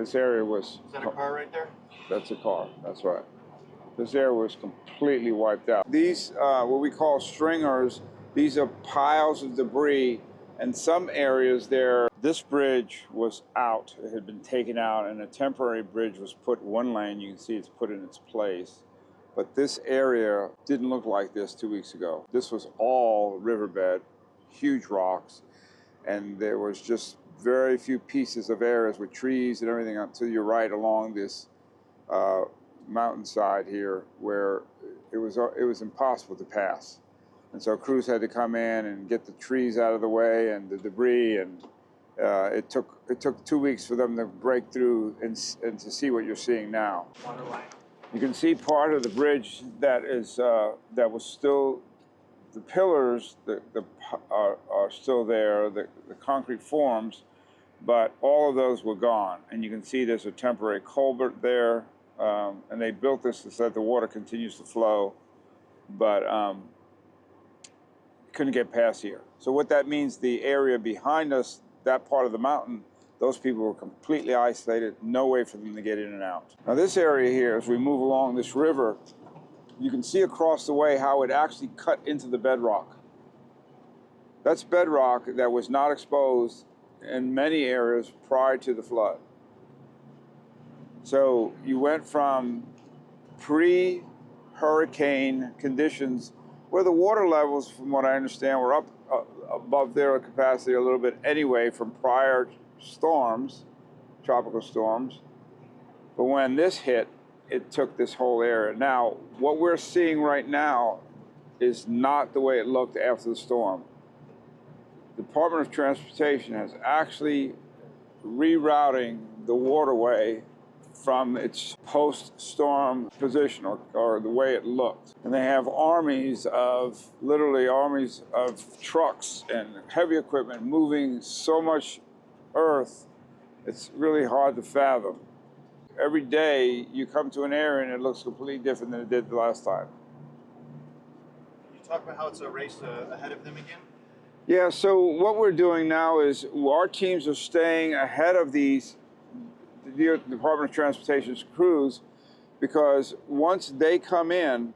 this area was... Is that a car right there? That's a car, that's right. This area was completely wiped out. These, what we call stringers, these are piles of debris, and some areas there, this bridge was out. It had been taken out, and a temporary bridge was put one lane. You can see it's put in its place. But this area didn't look like this 2 weeks ago. This was all riverbed, huge rocks, and there was just very few pieces of areas with trees and everything up to your right along this mountainside here where it was impossible to pass. And so crews had to come in and get the trees out of the way and the debris, and it took 2 weeks for them to break through and to see what you're seeing now. You can see part of the bridge that was still, the pillars are still there, the concrete forms, but all of those were gone. And you can see there's a temporary culvert there, and they built this so that the water continues to flow, but couldn't get past here. So what that means, the area behind us, that part of the mountain, those people were completely isolated, no way for them to get in and out. Now this area here, as we move along this river, you can see across the way how it actually cut into the bedrock. That's bedrock that was not exposed in many areas prior to the flood. So you went from pre-hurricane conditions where the water levels, from what I understand, were up above their capacity a little bit anyway from prior storms, tropical storms. But when this hit, it took this whole area. Now, what we're seeing right now is not the way it looked after the storm. The Department of Transportation is actually rerouting the waterway from its post-storm position or the way it looked. And they have literally armies of trucks and heavy equipment moving so much earth, it's really hard to fathom. Every day you come to an area and it looks completely different than it did the last time. Can you talk about how it's a race ahead of them again? Yeah, so what we're doing now is our teams are staying ahead of the Department of Transportation's crews, because once they come in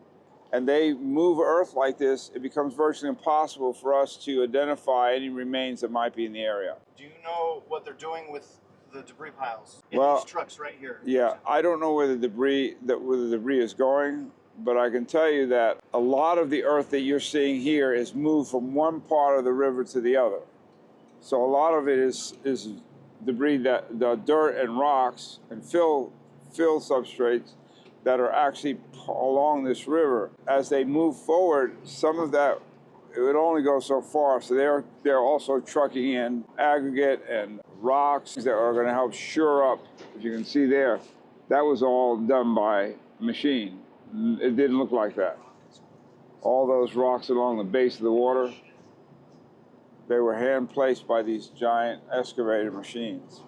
and they move earth like this, it becomes virtually impossible for us to identify any remains that might be in the area. Do you know what they're doing with the debris piles in these trucks right here? Yeah, I don't know where the debris is going, but I can tell you that a lot of the earth that you're seeing here is moved from one part of the river to the other. So a lot of it is debris, the dirt and rocks and fill substrates that are actually along this river. As they move forward, some of that, it would only go so far. So they're also trucking in aggregate and rocks that are going to help shore up. As you can see there, that was all done by machine. It didn't look like that. All those rocks along the base of the water, they were hand placed by these giant excavator machines.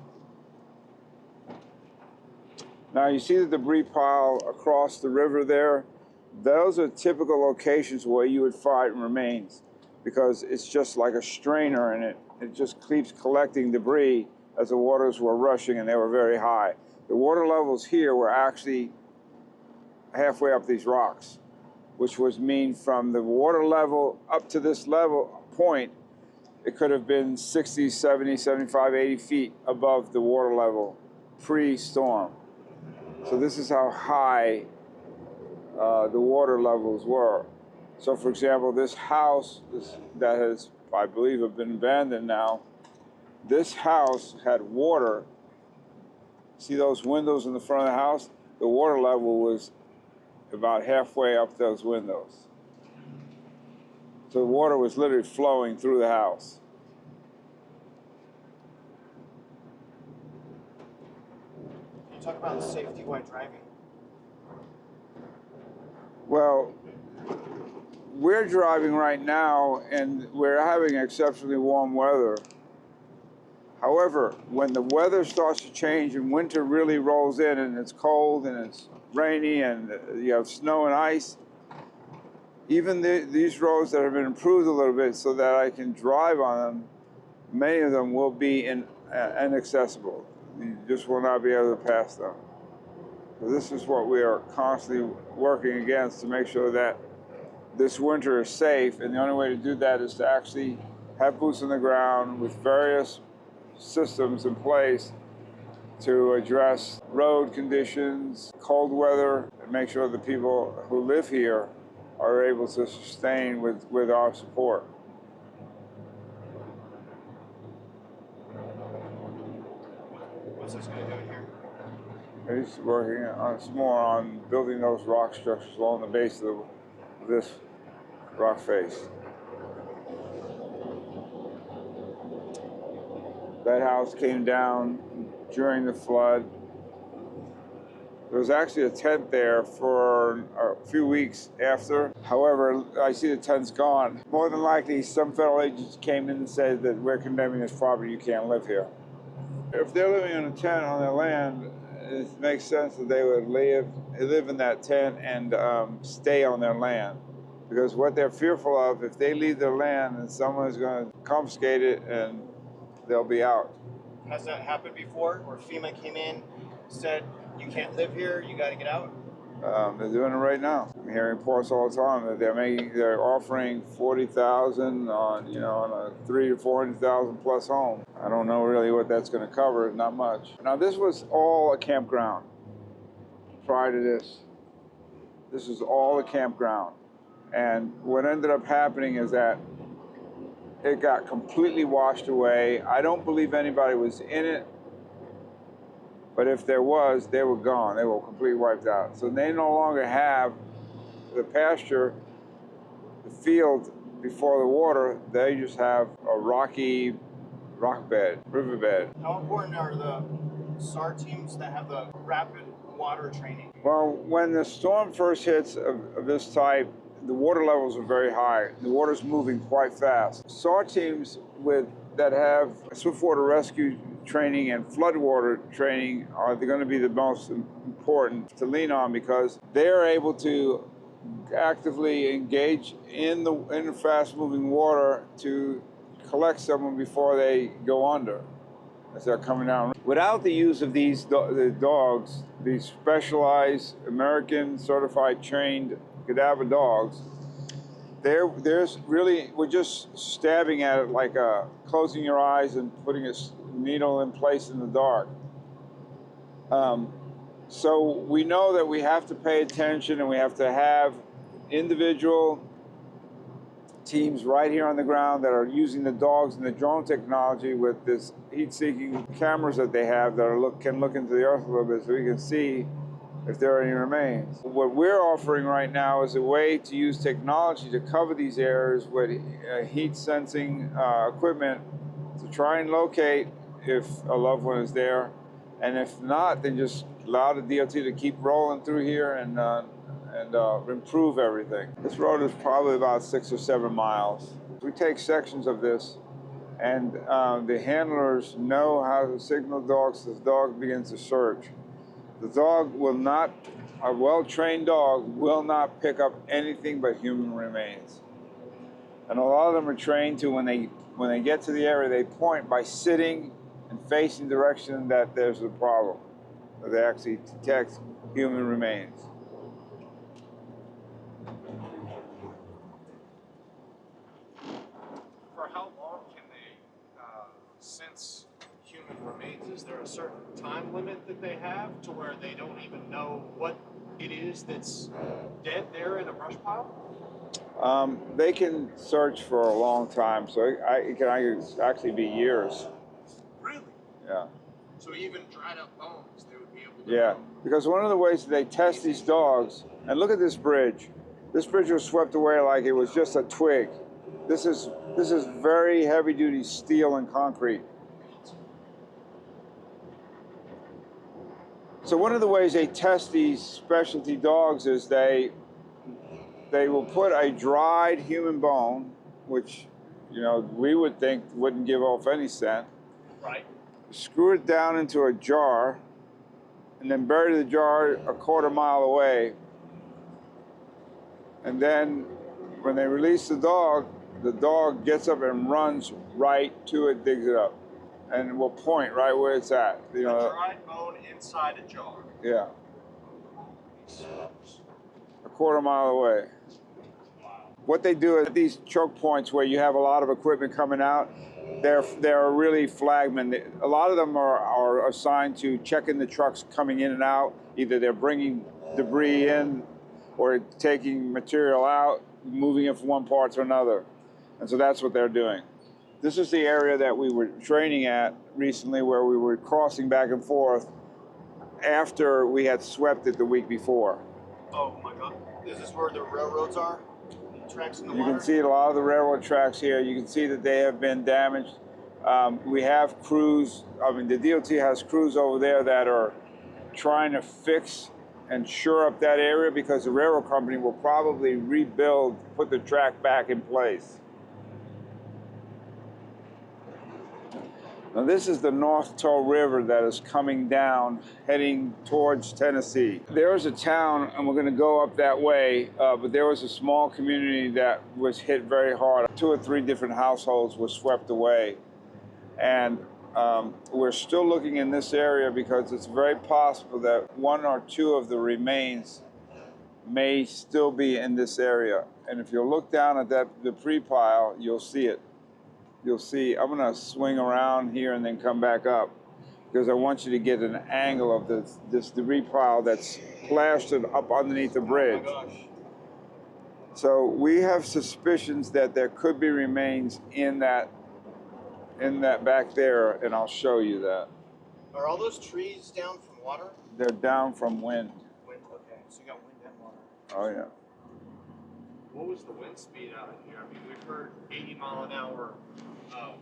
Now you see the debris pile across the river there. Those are typical locations where you would find remains, because it's just like a strainer, and it just keeps collecting debris as the waters were rushing and they were very high. The water levels here were actually halfway up these rocks, which was mean from the water level up to this point, it could have been 60, 70, 75, 80 feet above the water level pre-storm. So this is how high the water levels were. So for example, this house that has, I believe, have been abandoned now, this house had water. See those windows in the front of the house? The water level was about halfway up those windows. So the water was literally flowing through the house. Can you talk about safety while driving? Well, we're driving right now and we're having exceptionally warm weather. However, when the weather starts to change and winter really rolls in and it's cold and it's rainy and you have snow and ice, even these roads that have been improved a little bit so that I can drive on them, many of them will be inaccessible. You just will not be able to pass them. So this is what we are constantly working against to make sure that this winter is safe, and the only way to do that is to actually have boots on the ground with various systems in place to address road conditions, cold weather, and make sure the people who live here are able to sustain with our support. What's this guy doing here? He's working on some more on building those rock structures along the base of this rock face. That house came down during the flood. There was actually a tent there for a few weeks after. However, I see the tent's gone. More than likely, some federal agents came in and said that we're condemning this property, you can't live here. If they're living in a tent on their land, it makes sense that they would live in that tent and stay on their land. Because what they're fearful of, if they leave their land, then someone's going to confiscate it and they'll be out. Has that happened before, where FEMA came in, said, you can't live here, you got to get out? They're doing it right now. I'm hearing reports all the time that they're offering $40,000 on a $300,000 to $400,000 plus home. I don't know really what that's going to cover. Not much. Now this was all a campground prior to this. This was all a campground, and what ended up happening is that it got completely washed away. I don't believe anybody was in it. But if there was, they were gone. They were completely wiped out. So they no longer have the pasture, the field before the water. They just have a rocky riverbed. How important are the SAR teams that have the rapid water training? Well, when the storm first hits of this type, the water levels are very high. The water's moving quite fast. SAR teams that have swiftwater rescue training and floodwater training are going to be the most important to lean on, because they are able to actively engage in the fast-moving water to collect someone before they go under as they're coming down. Without the use of the dogs, these specialized American certified trained cadaver dogs, we're just stabbing at it like closing your eyes and putting a needle in place in the dark. So we know that we have to pay attention, and we have to have individual teams right here on the ground that are using the dogs and the drone technology with this heat-seeking cameras that they have that can look into the earth a little bit, so we can see if there are any remains. What we're offering right now is a way to use technology to cover these areas with heat sensing equipment to try and locate if a loved one is there. And if not, then just allow the DOT to keep rolling through here and improve everything. This road is probably about 6 or 7 miles. We take sections of this, and the handlers know how to signal dogs so the dog begins to search. The dog will not, a well-trained dog will not pick up anything but human remains. And a lot of them are trained to, when they get to the area, they point by sitting and facing the direction that there's a problem. So they actually detect human remains. For how long can they sense human remains? Is there a certain time limit that they have to where they don't even know what it is that's dead there in a brush pile? They can search for a long time, so it can actually be years. Really? Yeah. So even dried up bones, they would be able to Yeah, know. because one of the ways that they test these dogs, and look at this bridge. This bridge was swept away like it was just a twig. This is very heavy-duty steel and concrete. So one of the ways they test these specialty dogs is they will put a dried human bone, which we would think wouldn't give off any scent. Right. Screw it down into a jar, and then bury the jar a quarter mile away. And then when they release the dog gets up and runs right to it, digs it up. and we'll point right where it's at. You A know, dried bone inside a jar. yeah, a quarter mile away. What they do at these choke points where you have a lot of equipment coming out, they're really flagmen. A lot of them are assigned to checking the trucks coming in and out. Either they're bringing debris in or taking material out, moving it from one part to another. And so that's what they're doing. This is the area that we were training at recently, where we were crossing back and forth after we had swept it the week before. Oh my God! Is this where the railroads are? Tracks in the You water? can see a lot of the railroad tracks here. You can see that they have been damaged. We have crews, the DOT has crews over there that are trying to fix and shore up that area, because the railroad company will probably rebuild, put the track back in place. Now this is the North Toe River that is coming down, heading towards Tennessee. There's a town, and we're going to go up that way, but there was a small community that was hit very hard. 2 or 3 different households were swept away. And we're still looking in this area because it's very possible that 1 or 2 of the remains may still be in this area. And if you look down at the pre-pile, you'll see it. You'll see, I'm gonna swing around here and then come back up, because I want you to get an angle of this debris pile that's plastered up underneath the bridge. Oh my gosh. So we have suspicions that there could be remains in that back there, and I'll show you that. Are all those trees down from water? They're down from wind. Wind, okay. So you got wind and water. Oh yeah. What was the wind speed out of here? I mean, we've heard 80 mile an hour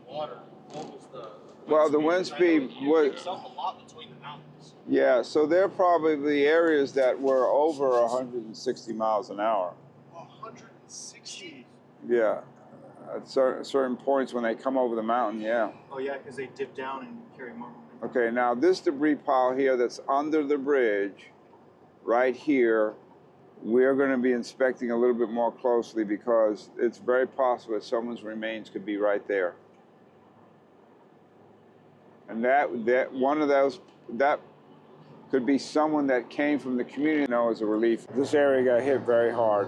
water. What was the Well, the wind speed was, picks up a lot between the mountains. yeah, so they're probably the areas that were over 160 miles an hour. 160. Yeah, at certain points when they come over the mountain, yeah. Oh yeah, because they dip down and carry more momentum. Okay, now this debris pile here that's under the bridge, right here, we're going to be inspecting a little bit more closely, because it's very possible that someone's remains could be right there. And that one of those, that could be someone that came from the community, as a relief. This area got hit very hard.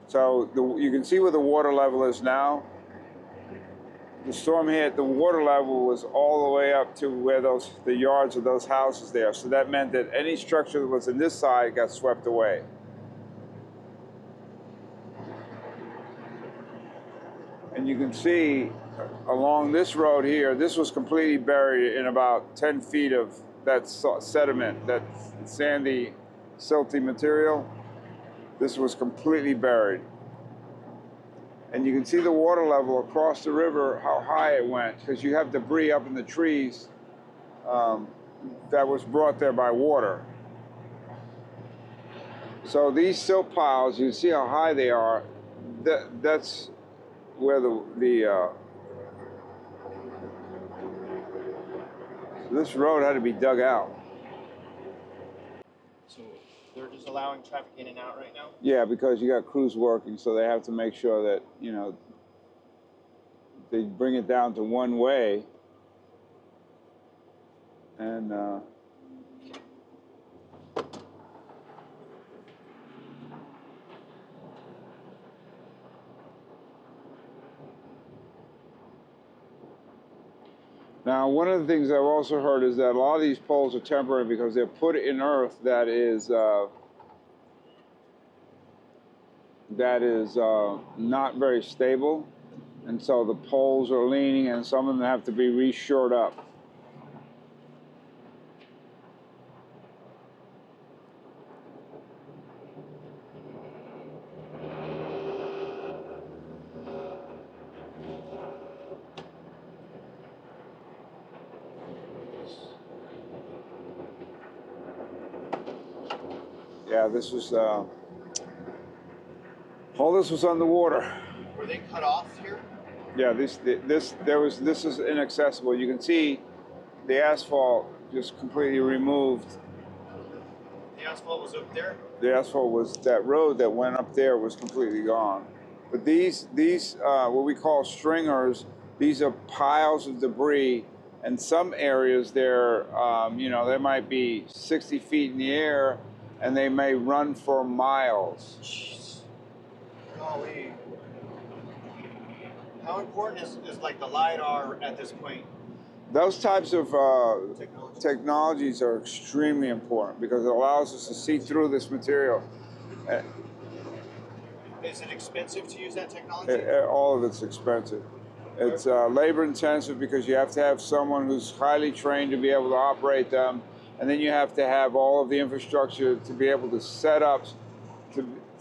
So you can see where the water level is now. The storm hit, the water level was all the way up to where the yards of those houses there. So that meant that any structure that was in this side got swept away. And you can see along this road here, this was completely buried in about 10 feet of that sediment, that sandy, silty material. This was completely buried. And you can see the water level across the river, how high it went, because you have debris up in the trees that was brought there by water. So these silt piles, you see how high they are. That's where this road had to be dug out. So they're just allowing traffic in and out right now? Yeah, because you got crews working, so they have to make sure that, they bring it down to one way. And now, one of the things I've also heard is that a lot of these poles are temporary because they're put in earth that is not very stable, and so the poles are leaning, and some of them have to be re-shored up. Yeah, this was all this was underwater. Were they cut off here? Yeah, this is inaccessible. You can see the asphalt just completely removed. The asphalt was up there? The asphalt was, that road that went up there was completely gone. But these what we call stringers These are piles of debris, and some areas they're, you know, they might be 60 feet in the air, and they may run for miles. Jeez. Golly. How important is like the LiDAR at this point? Those types of Technology. technologies are extremely important because it allows us to see through this material. Is it expensive to use that technology? All of it's expensive. It's labor intensive because you have to have someone who's highly trained to be able to operate them, and then you have to have all of the infrastructure to be able to set up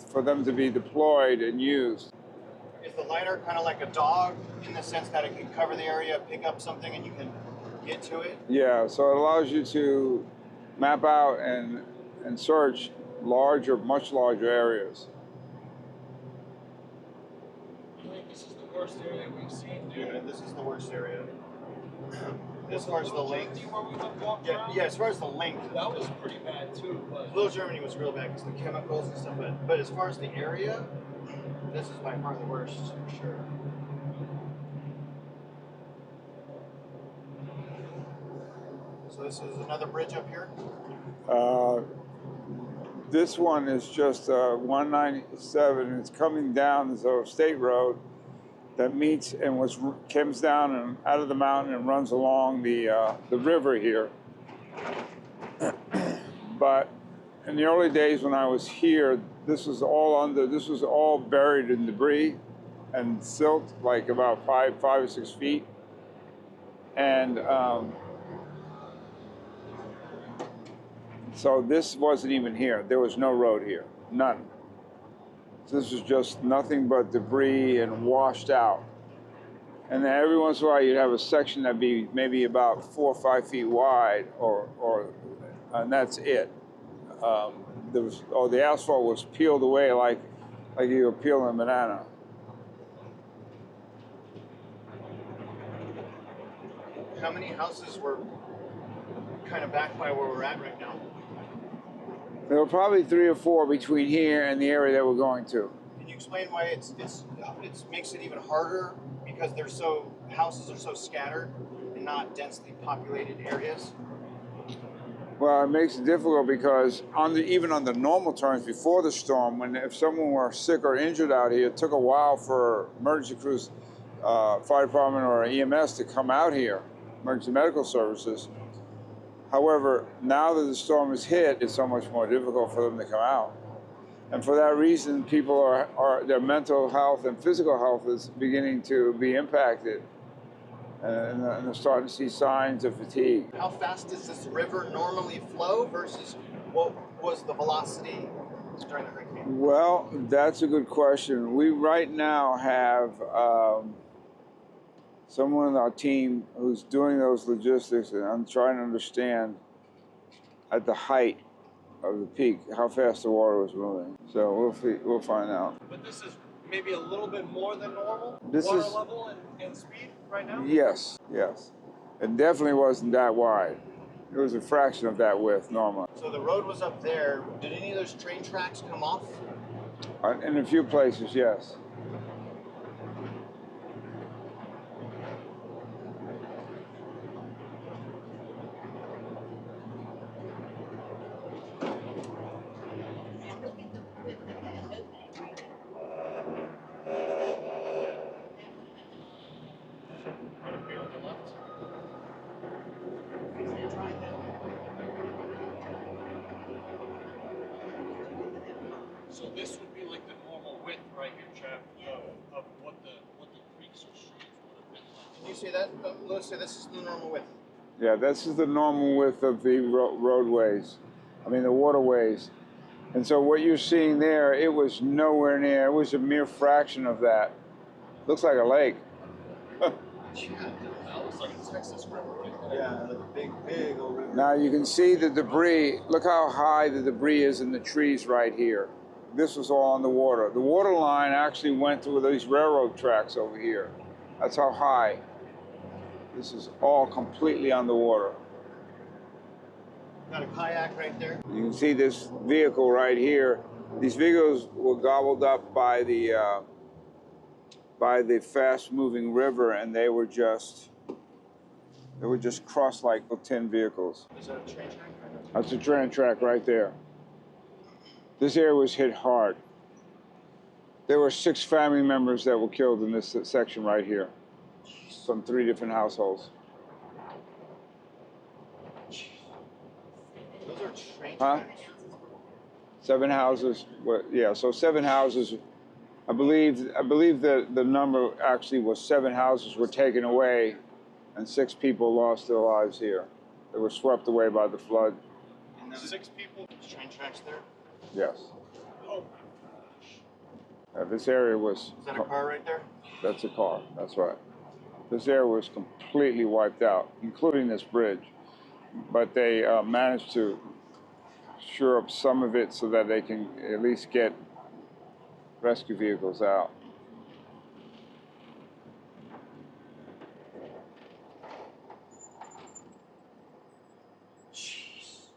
for them to be deployed and used. Is the LiDAR kind of like a dog in the sense that it can cover the area, pick up something, and you can get to it? Yeah, so it allows you to map out and search larger, much larger areas. I think this is the worst area we've seen, dude. Yeah, this is the worst area. As far as the length. Where we walked Yeah, around? yeah, as far as the length. That was pretty bad too. But Little Germany was real bad because the chemicals and stuff, but as far as the area, this is by far the worst, for sure. So this is another bridge up here? This one is just 197. It's coming down the state road that meets and comes down and out of the mountain and runs along the river here. But in the early days when I was here, this was all buried in debris and silt, like about 5 or 6 feet. And so this wasn't even here. There was no road here, none. This was just nothing but debris and washed out. And then every once in a while you'd have a section that'd be maybe about 4 or 5 feet wide, and that's it. The asphalt was peeled away like you were peeling a banana. How many houses were kind of back by where we're at right now? There were probably 3 or 4 between here and the area that we're going to. Can you explain why it makes it even harder because houses are so scattered and not densely populated areas? Well, it makes it difficult because even on the normal terms before the storm, if someone were sick or injured out here, it took a while for emergency crews, fire department or EMS to come out here, emergency medical services. However, now that the storm has hit, it's so much more difficult for them to come out. And for that reason, people their mental health and physical health is beginning to be impacted. And they're starting to see signs of fatigue. How fast does this river normally flow versus what was the velocity during the hurricane? Well, that's a good question. We right now have someone on our team who's doing those logistics, and I'm trying to understand at the height of the peak how fast the water was moving. So we'll find out. But this is maybe a little bit more than normal This water is- level and speed right now? Yes. It definitely wasn't that wide. It was a fraction of that width normally. So the road was up there. Did any of those train tracks come off? In a few places, yes. So this would be like the normal width right here, Chad, of what the creeks or streams would have been like. Did you say that? Let's say this is the normal width. Yeah, this is the normal width of the roadways. The waterways. And so what you're seeing there, it was nowhere near. It was a mere fraction of that. Looks like a lake. That looks like a Texas river right there. Yeah, like a big old river. Now you can see the debris. Look how high the debris is in the trees right here. This was all on the water. The water line actually went through these railroad tracks over here. That's how high. This is all completely on the water. Got a kayak right there. You can see this vehicle right here. These vehicles were gobbled up by the by the fast-moving river, and they were just crossed like 10 vehicles. Is that a train track? That's a train track right there. This area was hit hard. There were 6 family members that were killed in this section right here from 3 different households. Those are train Huh? tracks? 7 houses. Yeah, so 7 houses. I believe that the number actually was 7 houses were taken away, and 6 people lost their lives here. They were swept away by the flood. And then 6 people. train tracks there? Yes. Oh. This area was. Is that a car right there? That's a car. That's right. This area was completely wiped out, including this bridge. But they managed to shore up some of it so that they can at least get rescue vehicles out. Jeez.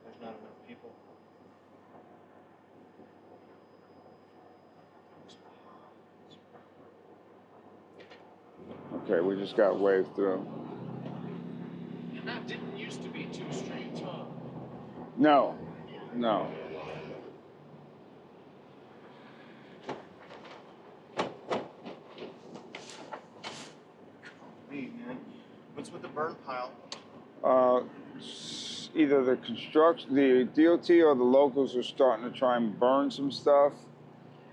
There's not enough people. Okay, we just got waved through. And that didn't used to be 2 streets, huh? No, no. Hey, man. What's with the burn pile? Either the DOT or the locals are starting to try and burn some stuff.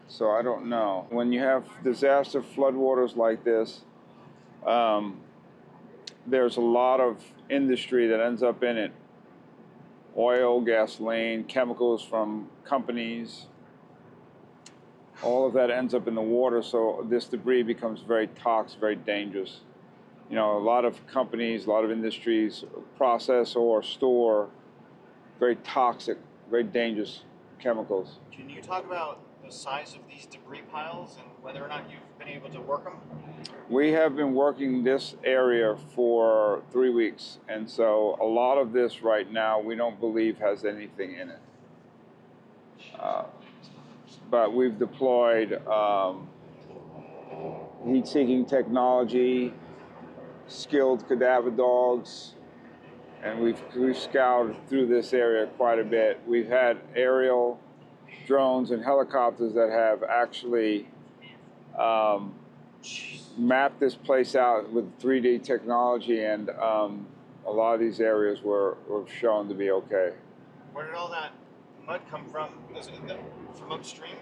So I don't know. When you have disaster floodwaters like this, there's a lot of industry that ends up in it. Oil, gasoline, chemicals from companies. All of that ends up in the water, so this debris becomes very toxic, very dangerous. You know, a lot of companies, a lot of industries process or store very toxic, very dangerous chemicals. Can you talk about the size of these debris piles and whether or not you've been able to work them? We have been working this area for 3 weeks, and so a lot of this right now we don't believe has anything in it. But we've deployed heat-seeking technology, skilled cadaver dogs, and we've scoured through this area quite a bit. We've had aerial drones and helicopters that have actually mapped this place out with 3D technology, and a lot of these areas were shown to be okay. Where did all that mud come from? Is it from upstream?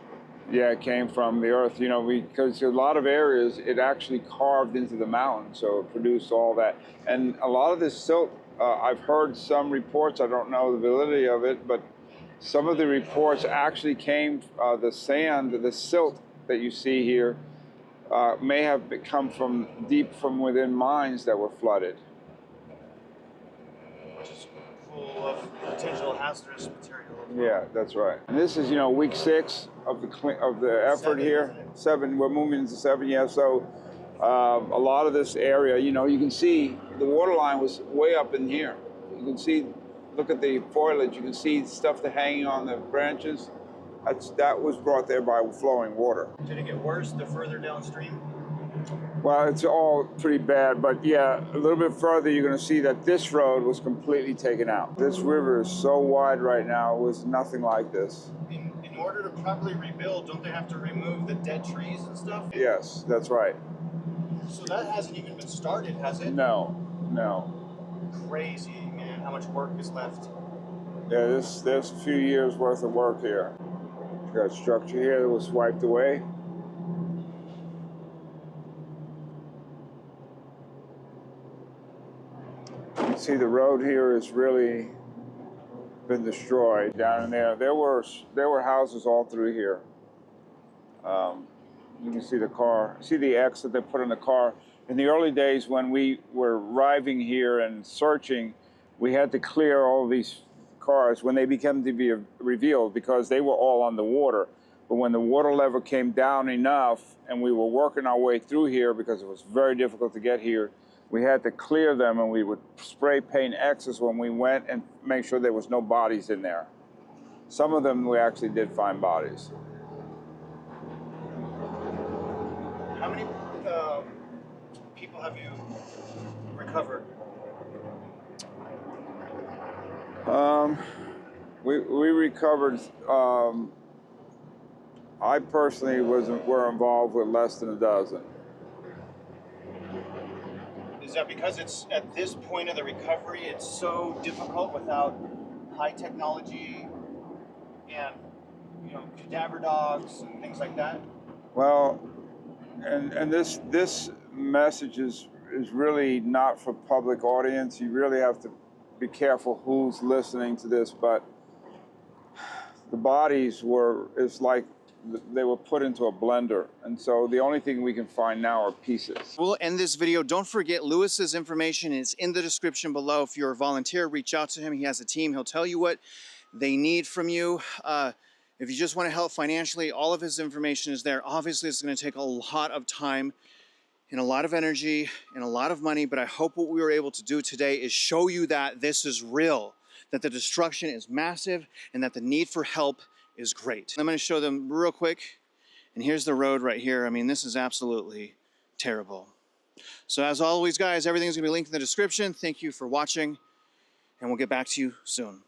Yeah, it came from the earth, you know, because a lot of areas it actually carved into the mountain, so it produced all that. And a lot of this silt, I've heard some reports, I don't know the validity of it, but some of the reports actually came, the sand, the silt that you see here, may have come from deep from within mines that were flooded. Which is full of potential hazardous material. Yeah, that's right. And this is, you know, week 6 of the effort 7, here. isn't it? 7, we're moving into 7, yeah. So a lot of this area, you know, you can see the water line was way up in here. You can see, look at the foliage, you can see stuff that hanging on the branches. That was brought there by flowing water. Did it get worse the further downstream? Well, it's all pretty bad, but yeah, a little bit further, you're going to see that this road was completely taken out. This river is so wide right now, it was nothing like this. In order to properly rebuild, don't they have to remove the dead trees and stuff? Yes, that's right. So that hasn't even been started, has it? No, no. Crazy, man, how much work is left. Yeah, there's a few years worth of work here. You got structure here that was wiped away. You see the road here has really been destroyed down in there. There were houses all through here. You can see the car, see the X that they put in the car. In the early days when we were arriving here and searching, we had to clear all these cars when they became to be revealed because they were all on the water. But when the water level came down enough and we were working our way through here because it was very difficult to get here, we had to clear them, and we would spray paint X's when we went and make sure there was no bodies in there. Some of them we actually did find bodies. How many people have you recovered? We recovered. I personally were involved with less than a dozen. Is that because it's at this point of the recovery, it's so difficult without high technology and cadaver dogs and things like that? Well, and this message is really not for public audience. You really have to be careful who's listening to this, but the bodies it's like they were put into a blender, and so the only thing we can find now are pieces. We'll end this video. Don't forget Lewis's information is in the description below. If you're a volunteer, reach out to him. He has a team. He'll tell you what they need from you. If you just want to help financially, all of his information is there. Obviously, it's going to take a lot of time and a lot of energy and a lot of money, but I hope what we were able to do today is show you that this is real, that the destruction is massive, and that the need for help is great. I'm going to show them real quick, and here's the road right here. I mean, this is absolutely terrible. So as always, guys, everything's going to be linked in the description. Thank you for watching, and we'll get back to you soon.